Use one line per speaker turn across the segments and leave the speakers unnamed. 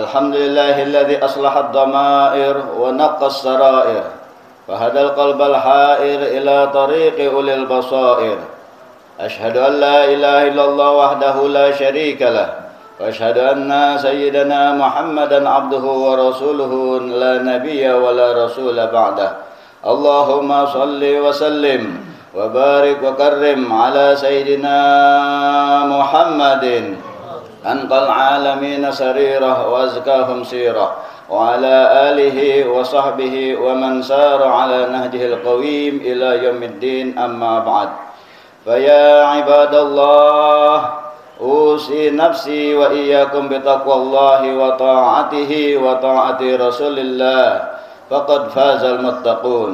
الحمد لله الذي أصلح الضمائر ونقى السرائر فهدى القلب الحائر إلى طريق أولي البصائر. أشهد أن لا إله إلا الله وحده لا شريك له وأشهد أن سيدنا محمدا عبده ورسوله لا نبي ولا رسول بعده. اللهم صل وسلم وبارك وكرم على سيدنا محمد أنقى العالمين سريرة وأزكاهم سيرة وعلى آله وصحبه ومن سار على نهجه القويم إلى يوم الدين. أما بعد، فيا عباد الله، أوصي نفسي وإياكم بتقوى الله وطاعته وطاعة رسول الله، فقد فاز المتقون.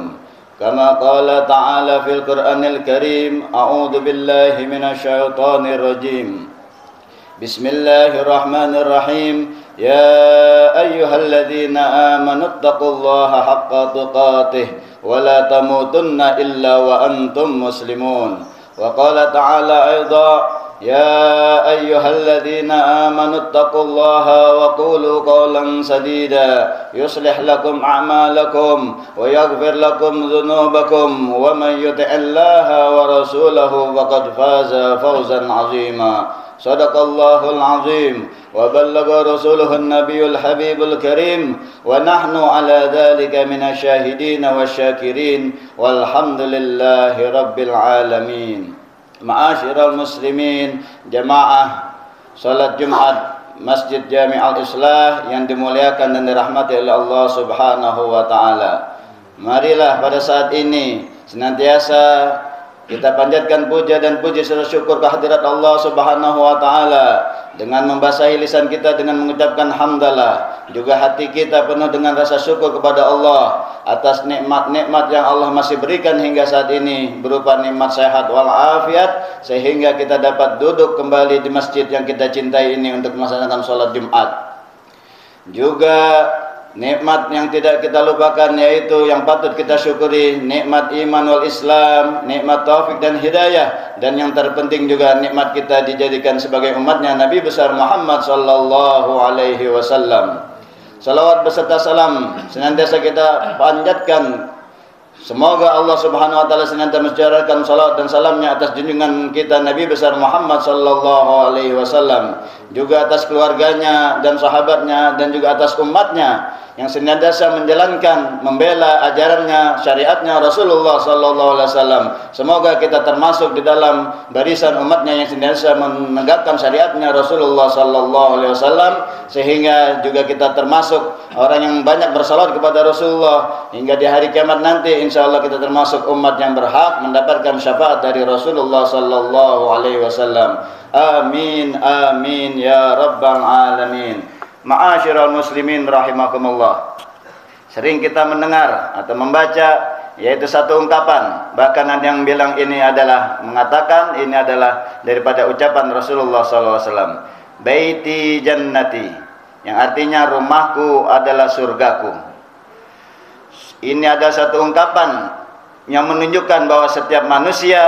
كما قال تعالى في القرآن الكريم: أعوذ بالله من الشيطان الرجيم، بسم الله الرحمن الرحيم. يا أيها الذين آمنوا اتقوا الله حق تقاته ولا تموتن إلا وأنتم مسلمون. وقال تعالى أيضا: يا أيها الذين آمنوا اتقوا الله وقولوا قولا سديدا يصلح لكم أعمالكم ويغفر لكم ذنوبكم ومن يطع الله ورسوله فقد فاز فوزا عظيما. صدق الله العظيم وبلغ رسوله النبي الحبيب الكريم ونحن على ذلك من الشاهدين والشاكرين والحمد لله رب العالمين. Ma'asyiral muslimin, jamaah salat Jumat Masjid Jami' Al-Islah yang dimuliakan dan dirahmati oleh Allah Subhanahu wa taala. Marilah pada saat ini senantiasa kita panjatkan puja dan puji serta syukur kehadirat Allah Subhanahu wa taala dengan membasahi lisan kita dengan mengucapkan hamdalah, juga hati kita penuh dengan rasa syukur kepada Allah atas nikmat-nikmat yang Allah masih berikan hingga saat ini, berupa nikmat sehat walafiat, sehingga kita dapat duduk kembali di masjid yang kita cintai ini untuk melaksanakan sholat Jumat. Juga nikmat yang tidak kita lupakan, yaitu yang patut kita syukuri, nikmat iman wal Islam, nikmat taufik dan hidayah, dan yang terpenting juga nikmat kita dijadikan sebagai umatnya Nabi besar Muhammad sallallahu alaihi wasallam. Salawat beserta salam senantiasa kita panjatkan. Semoga Allah Subhanahu wa taala senantiasa mencurahkan salawat dan salamnya atas junjungan kita Nabi besar Muhammad sallallahu alaihi wasallam, juga atas keluarganya dan sahabatnya, dan juga atas umatnya yang senantiasa menjalankan, membela ajarannya, syariatnya Rasulullah sallallahu alaihi wasallam. Semoga kita termasuk di dalam barisan umatnya yang senantiasa menegakkan syariatnya Rasulullah sallallahu alaihi wasallam, sehingga juga kita termasuk orang yang banyak bersalawat kepada Rasulullah hingga di hari kiamat nanti insyaallah kita termasuk umat yang berhak mendapatkan syafaat dari Rasulullah sallallahu alaihi wasallam. Amin amin ya rabbal alamin. Ma'asyiral muslimin rahimakumullah. Sering kita mendengar atau membaca yaitu satu ungkapan, bahkan ada yang bilang ini adalah mengatakan ini adalah daripada ucapan Rasulullah sallallahu alaihi wasallam, baiti jannati, yang artinya rumahku adalah surgaku. Ini ada satu ungkapan yang menunjukkan bahwa setiap manusia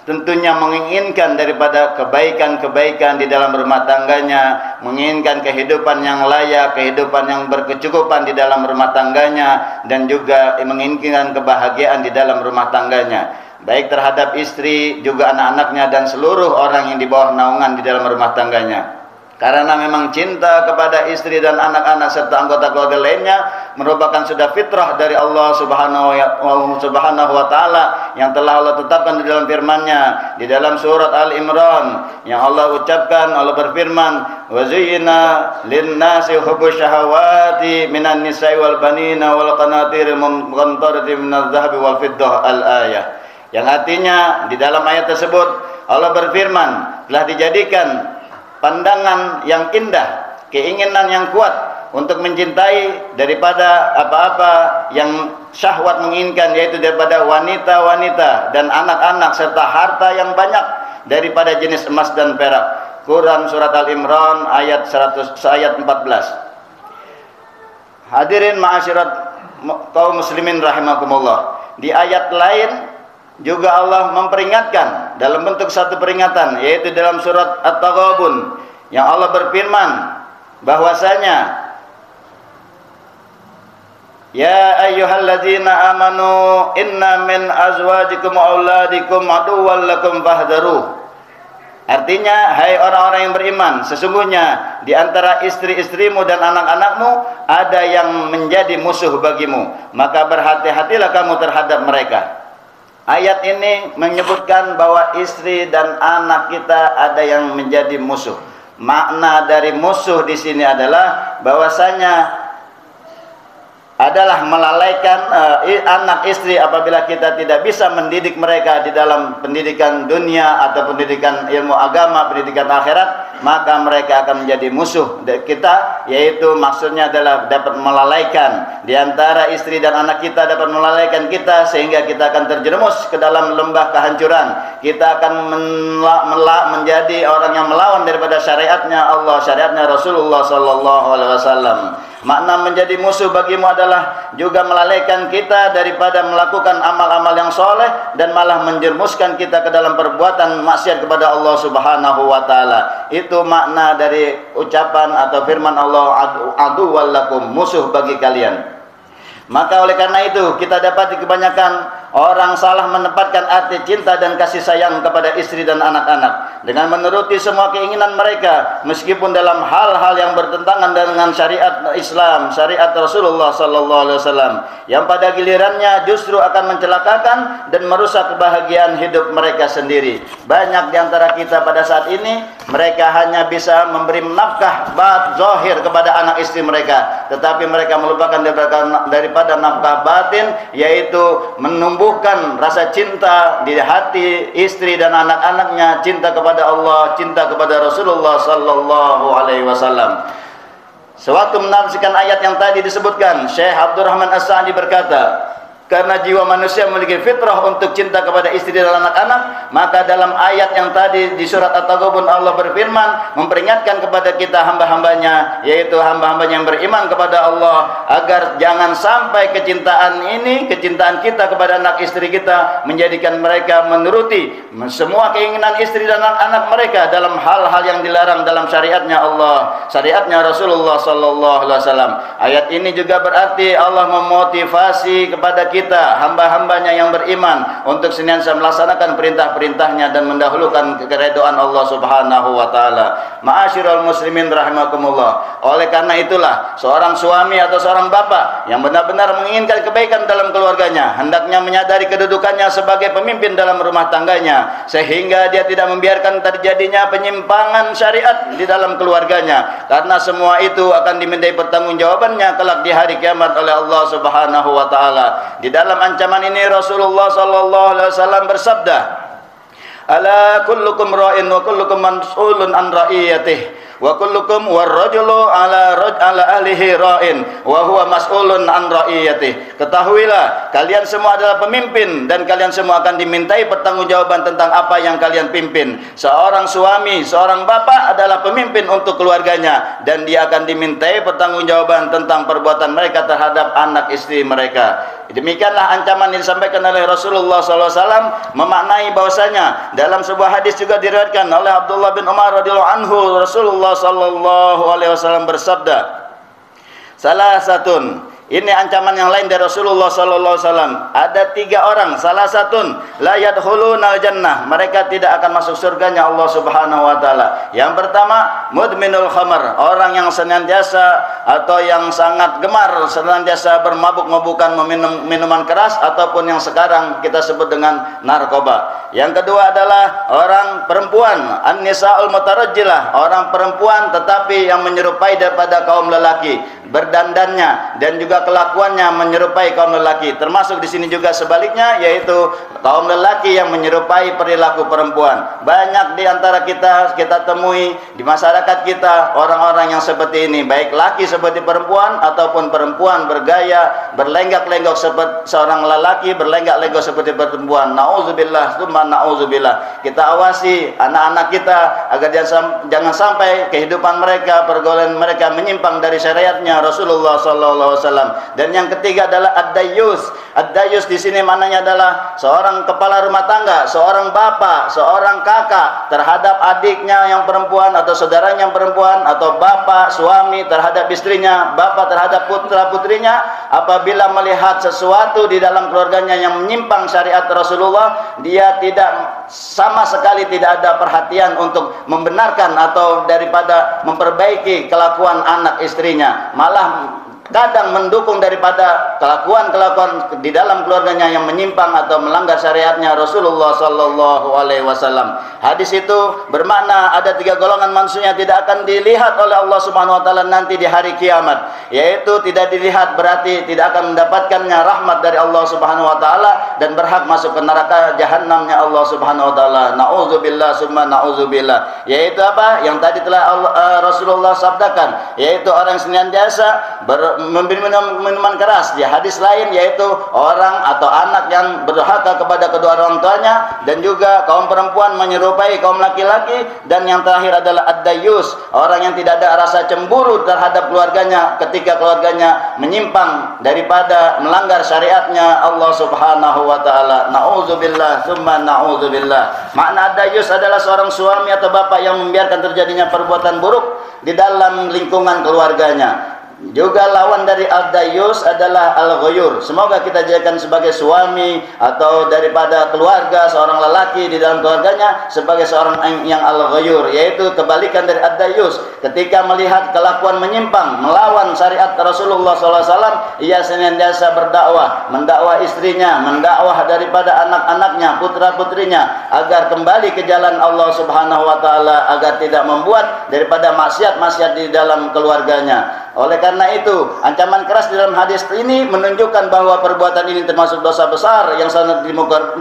tentunya menginginkan daripada kebaikan-kebaikan di dalam rumah tangganya, menginginkan kehidupan yang layak, kehidupan yang berkecukupan di dalam rumah tangganya, dan juga menginginkan kebahagiaan di dalam rumah tangganya, baik terhadap istri, juga anak-anaknya, dan seluruh orang yang di bawah naungan di dalam rumah tangganya. Karena memang cinta kepada istri dan anak-anak serta anggota keluarga lainnya merupakan sudah fitrah dari Allah Subhanahu wa taala yang telah Allah tetapkan di dalam firman-Nya di dalam surat Al-Imran, yang Allah ucapkan, Allah berfirman, wa zayyana lin-nasi hubbus syahawati minan nisa'i wal banina wal qanatiril muqantarati minadh dhahabi wal fiddah al-ayah. Yang artinya di dalam ayat tersebut Allah berfirman, telah dijadikan pandangan yang indah, keinginan yang kuat untuk mencintai daripada apa-apa yang syahwat menginginkan, yaitu daripada wanita-wanita dan anak-anak serta harta yang banyak daripada jenis emas dan perak. Quran surat Al-Imran ayat 14. Hadirin ma'asyirat kaum muslimin rahimakumullah. Di ayat lain juga Allah memperingatkan dalam bentuk satu peringatan, yaitu dalam surat At-Taghabun, yang Allah berfirman bahwasanya ya ayyuhalladzina amanu inna min azwajikum wa auladikum aduwwan lakum fahdharuh. Artinya, hai orang-orang yang beriman, sesungguhnya di antara istri-istrimu dan anak-anakmu ada yang menjadi musuh bagimu, maka berhati-hatilah kamu terhadap mereka. Ayat ini menyebutkan bahwa istri dan anak kita ada yang menjadi musuh. Makna dari musuh di sini adalah bahwasanya adalah melalaikan anak istri apabila kita tidak bisa mendidik mereka di dalam pendidikan dunia atau pendidikan ilmu agama, pendidikan akhirat, maka mereka akan menjadi musuh kita, yaitu maksudnya adalah dapat melalaikan di antara istri dan anak kita, dapat melalaikan kita sehingga kita akan terjerumus ke dalam lembah kehancuran. Kita akan menjadi orang yang melawan daripada syariatnya Allah, syariatnya Rasulullah sallallahu alaihi wasallam. Makna menjadi musuh bagimu adalah juga melalaikan kita daripada melakukan amal-amal yang soleh dan malah menjermuskan kita ke dalam perbuatan maksiat kepada Allah Subhanahu wa taala. Itu makna dari ucapan atau firman Allah, aduwwal lakum, musuh bagi kalian. Maka oleh karena itu kita dapat kebanyakan orang salah menempatkan arti cinta dan kasih sayang kepada istri dan anak-anak dengan menuruti semua keinginan mereka, meskipun dalam hal-hal yang bertentangan dengan syariat Islam, syariat Rasulullah sallallahu alaihi wasallam, yang pada gilirannya justru akan mencelakakan dan merusak kebahagiaan hidup mereka sendiri. Banyak di antara kita pada saat ini, mereka hanya bisa memberi nafkah zahir kepada anak istri mereka, tetapi mereka melupakan daripada nafkah batin, yaitu menumbuhkan rasa cinta di hati istri dan anak-anaknya, cinta kepada Allah, cinta kepada Rasulullah sallallahu alaihi wasallam. Sewaktu menafsirkan ayat yang tadi disebutkan, Syekh Abdurrahman As-Sa'di berkata, karena jiwa manusia memiliki fitrah untuk cinta kepada istri dan anak-anak, maka dalam ayat yang tadi di surat At-Taghabun Allah berfirman memperingatkan kepada kita hamba-hambanya, yaitu hamba-hambanya yang beriman kepada Allah, agar jangan sampai kecintaan kita kepada anak istri kita menjadikan mereka menuruti semua keinginan istri dan anak-anak mereka dalam hal-hal yang dilarang dalam syariatnya Allah, syariatnya Rasulullah sallallahu alaihi wasallam. Ayat ini juga berarti Allah memotivasi kepada kita, hamba-hambanya yang beriman, untuk senantiasa melaksanakan perintah-perintahnya dan mendahulukan keridhaan Allah Subhanahu wa taala. Ma'asyiral muslimin rahimakumullah. Oleh karena itulah seorang suami atau seorang bapak yang benar-benar menginginkan kebaikan dalam keluarganya hendaknya menyadari kedudukannya sebagai pemimpin dalam rumah tangganya, sehingga dia tidak membiarkan terjadinya penyimpangan syariat di dalam keluarganya, karena semua itu akan dimintai pertanggungjawabannya kelak di hari kiamat oleh Allah Subhanahu wa taala. Di dalam ancaman ini Rasulullah sallallahu alaihi wasallam bersabda, ala kullukum ra'in wa kullukum mas'ulun an ra'iyatihi wa kullukum warrajulu ala ahlihi ra'in wa huwa mas'ulun an ra'iyatihi. Ketahuilah, kalian semua adalah pemimpin dan kalian semua akan dimintai pertanggungjawaban tentang apa yang kalian pimpin. Seorang suami, seorang bapak adalah pemimpin untuk keluarganya dan dia akan dimintai pertanggungjawaban tentang perbuatan mereka terhadap anak istri mereka. Demikianlah ancaman yang disampaikan oleh Rasulullah SAW, memaknai bahwasanya dalam sebuah hadis juga diriwayatkan oleh Abdullah bin Umar radhiyallahu anhu, Rasulullah sallallahu alaihi wasallam bersabda, salah satun, ini ancaman yang lain dari Rasulullah sallallahu alaihi wasallam, ada 3 orang, salah satun la yadkhulunal jannah, mereka tidak akan masuk surganya Allah Subhanahu wa taala. Yang pertama, mudminul khamar, orang yang senantiasa atau yang sangat gemar senantiasa bermabuk-mabukan meminum minuman keras ataupun yang sekarang kita sebut dengan narkoba. Yang kedua adalah orang perempuan, an-nisaul mutarajjilah, orang perempuan tetapi yang menyerupai daripada kaum lelaki, berdandannya dan juga kelakuannya menyerupai kaum lelaki. Termasuk di sini juga sebaliknya, yaitu kaum lelaki yang menyerupai perilaku perempuan. Banyak di antara kita temui di masyarakat kita orang-orang yang seperti ini, baik laki seperti perempuan, ataupun perempuan bergaya berlenggak-lenggok seperti seorang lelaki, berlenggak-lenggok seperti perempuan. Nauzubillah, tsumma nauzubillah. Kita awasi anak-anak kita agar jangan sampai kehidupan mereka, pergaulan mereka menyimpang dari syariatnya Rasulullah sallallahu alaihi wasallam. Dan yang ketiga adalah ad-dayyus. Ad-dayyus di sini maknanya adalah seorang kepala rumah tangga, seorang bapak, seorang kakak terhadap adiknya yang perempuan atau saudaranya yang perempuan, atau bapak suami terhadap istrinya, bapak terhadap putra-putrinya. Apabila melihat sesuatu di dalam keluarganya yang menyimpang syariat Rasulullah, dia tidak sama sekali tidak ada perhatian untuk membenarkan atau daripada memperbaiki kelakuan anak istrinya, malah kadang mendukung daripada kelakuan-kelakuan di dalam keluarganya yang menyimpang atau melanggar syariatnya Rasulullah sallallahu alaihi wasallam. Hadis itu bermakna ada 3 golongan manusia yang tidak akan dilihat oleh Allah Subhanahu wa taala nanti di hari kiamat, yaitu tidak dilihat berarti tidak akan mendapatkannya rahmat dari Allah Subhanahu wa taala dan berhak masuk ke neraka jahanamnya Allah Subhanahu wa taala. Nauzubillah summa nauzubillah. Yaitu apa? Yang tadi telah Rasulullah sabdakan, yaitu orang yang senantiasa memberi minuman keras. Di hadis lain yaitu orang atau anak yang berhaka kepada kedua orang tuanya, dan juga kaum perempuan menyerupai kaum laki-laki, dan yang terakhir adalah ad-dayyus, orang yang tidak ada rasa cemburu terhadap keluarganya ketika keluarganya menyimpang daripada melanggar syariatnya Allah Subhanahu wa taala. Nauzubillah tsumma nauzubillah. Makna ad-dayyus adalah seorang suami atau bapak yang membiarkan terjadinya perbuatan buruk di dalam lingkungan keluarganya. Juga lawan dari ad-dayyus adalah al-ghayur. Semoga kita jadikan sebagai suami atau daripada keluarga seorang lelaki di dalam keluarganya sebagai seorang yang al-ghayur, yaitu kebalikan dari ad-dayyus. Ketika melihat kelakuan menyimpang melawan syariat Rasulullah SAW, ia senantiasa berdakwah, mendakwah istrinya, mendakwah daripada anak-anaknya, putra-putrinya agar kembali ke jalan Allah Subhanahu wa taala, agar tidak membuat daripada maksiat-maksiat di dalam keluarganya. Oleh karena itu, ancaman keras di dalam hadis ini menunjukkan bahwa perbuatan ini termasuk dosa besar yang sangat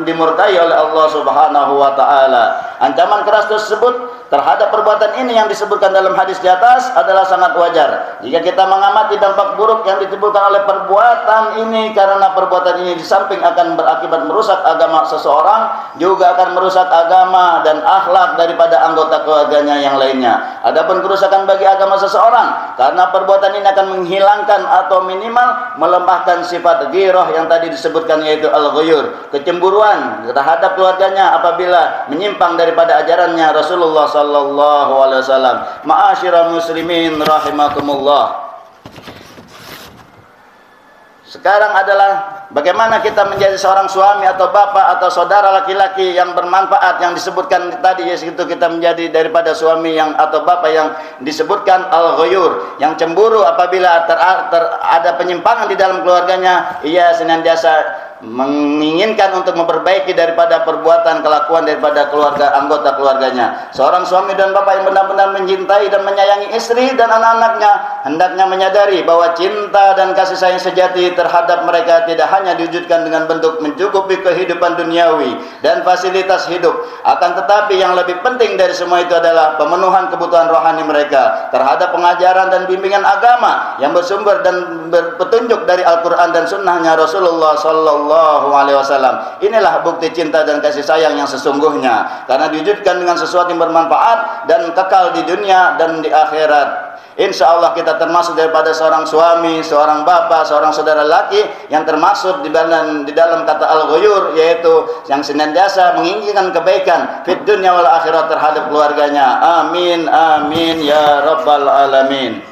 dimurkai oleh Allah Subhanahu wa taala. Ancaman keras tersebut terhadap perbuatan ini yang disebutkan dalam hadis di atas adalah sangat wajar. Jika kita mengamati dampak buruk yang ditimbulkan oleh perbuatan ini, karena perbuatan ini di samping akan berakibat merusak agama seseorang, juga akan merusak agama dan akhlak daripada anggota keluarganya yang lainnya. Adapun kerusakan bagi agama seseorang karena perbuatan ini akan menghilangkan atau minimal melemahkan sifat ghirah yang tadi disebutkan, yaitu al-ghayur, kecemburuan terhadap keluarganya apabila menyimpang daripada ajarannya Rasulullah sallallahu alaihi wasallam. Ma'asyiral muslimin rahimakumullah. Sekarang adalah bagaimana kita menjadi seorang suami atau bapak atau saudara laki-laki yang bermanfaat, yang disebutkan tadi, yaitu kita menjadi daripada suami yang atau bapak yang disebutkan al-ghayur, yang cemburu apabila ada penyimpangan di dalam keluarganya. Ia senantiasa menginginkan untuk memperbaiki daripada perbuatan kelakuan daripada anggota keluarganya. Seorang suami dan bapak yang benar-benar mencintai dan menyayangi istri dan anak-anaknya hendaknya menyadari bahwa cinta dan kasih sayang sejati terhadap mereka tidak hanya diwujudkan dengan bentuk mencukupi kehidupan duniawi dan fasilitas hidup, akan tetapi yang lebih penting dari semua itu adalah pemenuhan kebutuhan rohani mereka terhadap pengajaran dan bimbingan agama yang bersumber dan berpetunjuk dari Al-Quran dan Sunnahnya Rasulullah sallallahu alaihi wasallam. Inilah bukti cinta dan kasih sayang yang sesungguhnya, karena diwujudkan dengan sesuatu yang bermanfaat dan kekal di dunia dan di akhirat. Insya Allah kita termasuk daripada seorang suami, seorang bapak, seorang saudara laki yang termasuk di dalam kata al-ghayur, yaitu yang senantiasa menginginkan kebaikan fid dunya wal akhirat terhadap keluarganya. Amin amin ya rabbal alamin.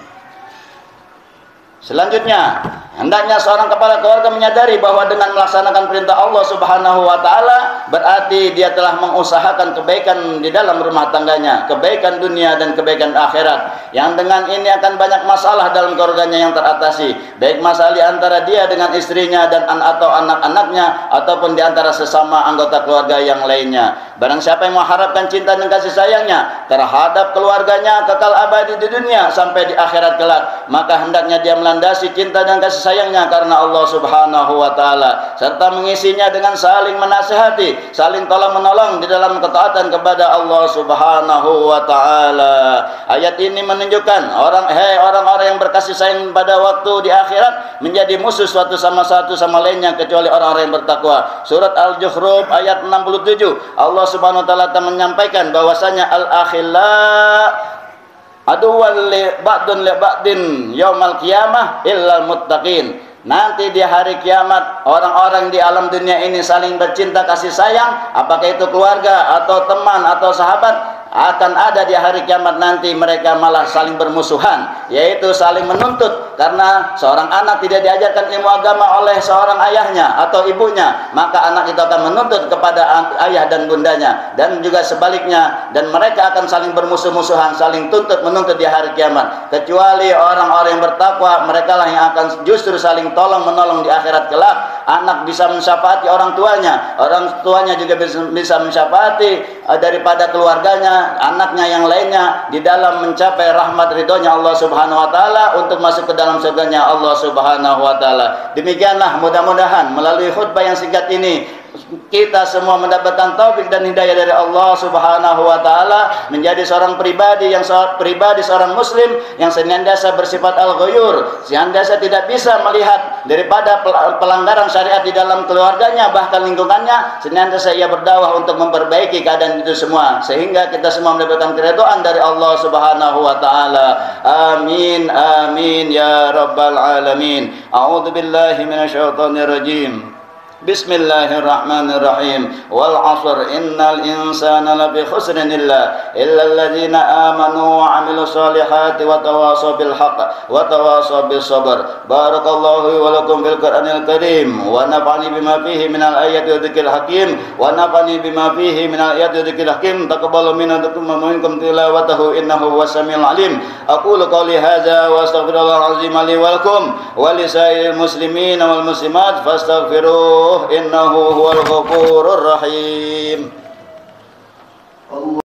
Selanjutnya, hendaknya seorang kepala keluarga menyadari bahwa dengan melaksanakan perintah Allah Subhanahu wa taala berarti dia telah mengusahakan kebaikan di dalam rumah tangganya, kebaikan dunia dan kebaikan akhirat. Yang dengan ini akan banyak masalah dalam keluarganya yang teratasi, baik masalah di antara dia dengan istrinya dan atau anak-anaknya ataupun di antara sesama anggota keluarga yang lainnya. Barang siapa yang mengharapkan cinta dan kasih sayangnya terhadap keluarganya kekal abadi di dunia sampai di akhirat kelak, maka hendaknya dia melandasi cinta dan kasih sayangnya karena Allah Subhanahu wa taala, serta mengisinya dengan saling menasihati, saling tolong menolong di dalam ketaatan kepada Allah Subhanahu wa taala. Ayat ini menunjukkan orang-orang yang berkasih sayang pada waktu di akhirat menjadi musuh satu sama lainnya kecuali orang-orang yang bertakwa. Surat Al-Zukhruf ayat 67, Allah Subhanahu wa taala menyampaikan bahwasanya al-akhilla aduwwan li ba'din yaumal qiyamah illal muttaqin. Nanti di hari kiamat orang-orang di alam dunia ini saling bercinta kasih sayang, apakah itu keluarga atau teman atau sahabat, akan ada di hari kiamat nanti mereka malah saling bermusuhan, yaitu saling menuntut. Karena seorang anak tidak diajarkan ilmu agama oleh seorang ayahnya atau ibunya, maka anak itu akan menuntut kepada ayah dan bundanya, dan juga sebaliknya, dan mereka akan saling bermusuh-musuhan, saling tuntut menuntut di hari kiamat. Kecuali orang-orang yang bertakwa, mereka lah yang akan justru saling tolong menolong di akhirat kelak. Anak bisa mensyafaati orang tuanya juga bisa mensyafaati daripada keluarganya, anaknya yang lainnya di dalam mencapai rahmat ridhonya Allah Subhanahu wa taala untuk masuk ke dalam surganya Allah Subhanahu wa taala. Demikianlah mudah-mudahan melalui khutbah yang singkat ini kita semua mendapatkan taufik dan hidayah dari Allah Subhanahu wa taala menjadi seorang seorang muslim yang senantiasa bersifat al-ghuyur, senantiasa tidak bisa melihat daripada pelanggaran syariat di dalam keluarganya bahkan lingkungannya, senantiasa ia berdakwah untuk memperbaiki keadaan itu semua sehingga kita semua mendapatkan keridhaan dari Allah Subhanahu wa taala. Amin amin ya rabbal alamin. A'udzu billahi minasyaitonir rajim. Bismillahirrahmanirrahim. Wal 'ashr innal insana lafi khusrin illa alladziina aamanu wa 'amilus solihati wa tawashaw bil haqq wa tawashaw bis sabr. Barakallahu wa lakum fil Qur'anil Karim wa nafa'ani bima fihi minal ayati wa dzikril hakim wa nafa'ani bima fihi minal ayati wa dzikril hakim. Taqabbalu minna wa minkum tilawatahu innahu was-sami'ul 'alim. Aqulu qawli hadza wa astaghfirullahal 'azim li wa lakum wa lisa'il muslimin wal muslimat fastaghfiruh innahu huwal ghafurur rahim.